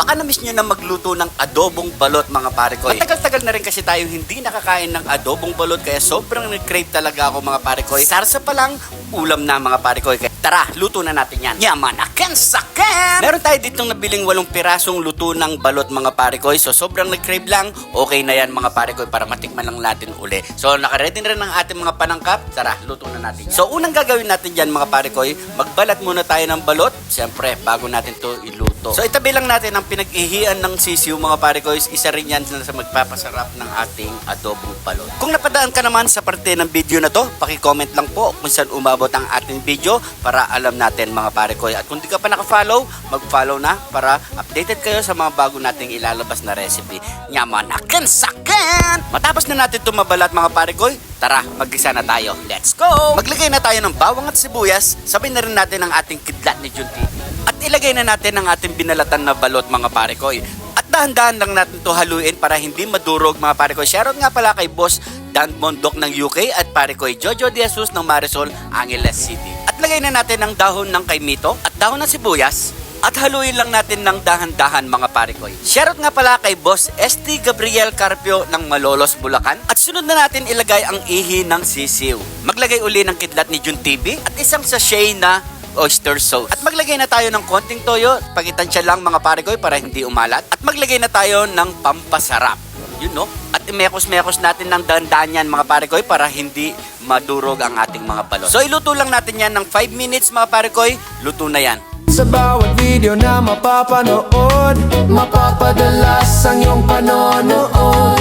Baka na-miss nyo na magluto ng adobong balot mga pare ko. Matagal-tagal na rin kasi tayo hindi nakakain ng adobong balot kaya sobrang nag-crave talaga ako mga pare ko. Sarsa pa lang, ulam na mga pare ko. Kaya tara, luto na natin yan. Yaman akin sakin! Meron tayo ditong nabiling 8 pirasong luto ng balot mga pare ko. So sobrang nag-crave lang, okay na yan mga pare ko para matikman lang natin uli. So nakaready na rin ang ating mga panangkap. Tara, luto na natin. So unang gagawin natin dyan mga pare ko, magbalat muna tayo ng balot. Siyempre, bago natin to iluto. So itabi lang natin ang pinag-ihian ng sisiw mga pare ko, isa rin yan sa magpapasarap ng ating adobong balot. Kung napadaan ka naman sa parte ng video na to, paki-comment lang po kung saan umabot ang ating video para alam natin mga pare ko. At kung di ka pa naka-follow, mag-follow na para updated kayo sa mga bago nating ilalabas na recipe. Yaman akin sakin! Matapos na natin tumabalat mga pare ko, tara, mag-gisa na tayo. Let's go! Maglagay na tayo ng bawang at sibuyas, sabay na rin natin ang ating kidlat ni Junti. At ilagay na natin ang ating binalatan na balot mga pare ko. At dahan-dahan lang natin to haluin para hindi madurog mga pare ko. Shoutout nga pala kay Boss Dan Mondok ng UK at pare ko Jojo De Jesus ng Marisol, Angeles City. At lagay na natin ang dahon ng kaimito at dahon ng sibuyas. At haluin lang natin ng dahan-dahan mga pare ko. Shoutout nga pala kay Boss ST Gabriel Carpio ng Malolos, Bulacan. At sunod na natin ilagay ang ihi ng sisiw. Maglagay uli ng kidlat ni Jun TV at isang sachet na oyster sauce. At maglagay na tayo ng konting toyo, pagitansya lang mga pare ko para hindi umalat. At maglagay na tayo ng pampasarap. Yun no? At imekos-mekos natin ng dahan-dahan yan mga pare ko para hindi madurog ang ating mga balot. So iluto lang natin yan ng 5 minutes mga pare ko, luto na yan. Sa bawat video na mapapanood, mapapadalas ang iyong panonood.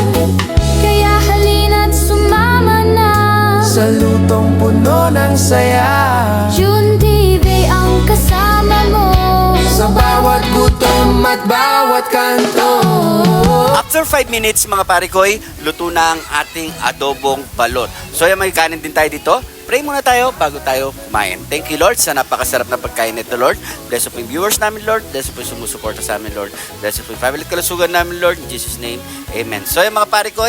Kaya halina't sumama na Sa lutong puno ng saya, Jun TV ang kasama mo. sa bawat gutom at bawat kanto. After 5 minutes mga pare ko, luto na ang ating adobong balot. So may kanin din tayo dito. Pray muna tayo bago tayo kumain. Thank you Lord sa napakasarap na pagkain nito Lord. Bless po yung viewers namin Lord. Bless po yung sumusuporta sa amin Lord. Bless po yung family at kalusugan namin Lord. In Jesus name, Amen. So yung mga pare ko,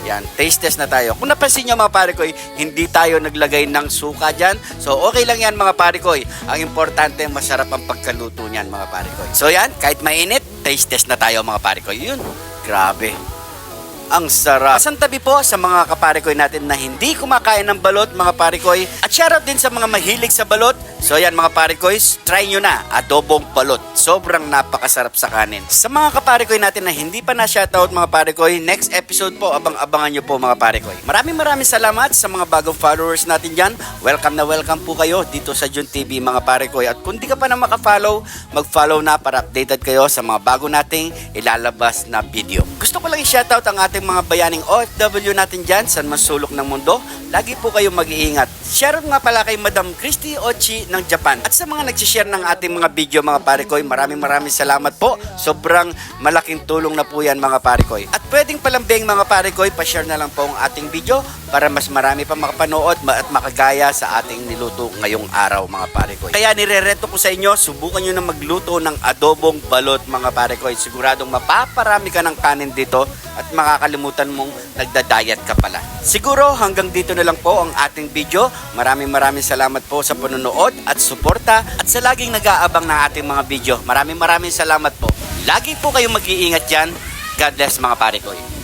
yan, taste test na tayo. Kung napansin nyo mga pare ko, hindi tayo naglagay ng suka dyan. So okay lang yan mga pare ko. Ang importante, masarap ang pagkaluto niyan mga pare ko. So yan, kahit mainit, taste test na tayo mga pare ko. Yun, grabe. Ang sarap. Pasantabi po sa mga kapare ko natin na hindi kumakain ng balot mga pare ko. At shoutout din sa mga mahilig sa balot. So yan mga pare ko, try nyo na adobong balot. Sobrang napakasarap sa kanin. Sa mga kapare ko natin na hindi pa na shoutout mga pare ko, next episode po abang-abangan nyo po mga pare ko. Maraming salamat sa mga bagong followers natin dyan. Welcome na welcome po kayo dito sa Jun TV mga pare ko. At kung di ka pa na makafollow, mag-follow na para updated kayo sa mga bago nating ilalabas na video. Gusto ko lang i-shoutout ang ating mga bayaning OFW natin dyan sa masulok ng mundo. Lagi po kayong mag-iingat. Shoutout nga pala kay Madam Christy Ochi ng Japan. At sa mga nagsishare ng ating mga video mga pare ko, maraming salamat po. Sobrang malaking tulong na po yan mga pare ko. At pwedeng palambing mga pare ko, pa-share na lang po ang ating video para mas marami pa makapanood at makagaya sa ating niluto ngayong araw mga pare ko. Kaya nirereto ko sa inyo, subukan nyo na magluto ng adobong balot mga pare ko. Siguradong mapaparami ka ng kanin dito at makakalimutan mong nagda-diet ka pala. Siguro hanggang dito na lang po ang ating video. Maraming salamat po sa panonood at suporta at sa laging nag-aabang ng ating mga video. Maraming salamat po. Lagi po kayong mag-iingat dyan. God bless mga pare ko.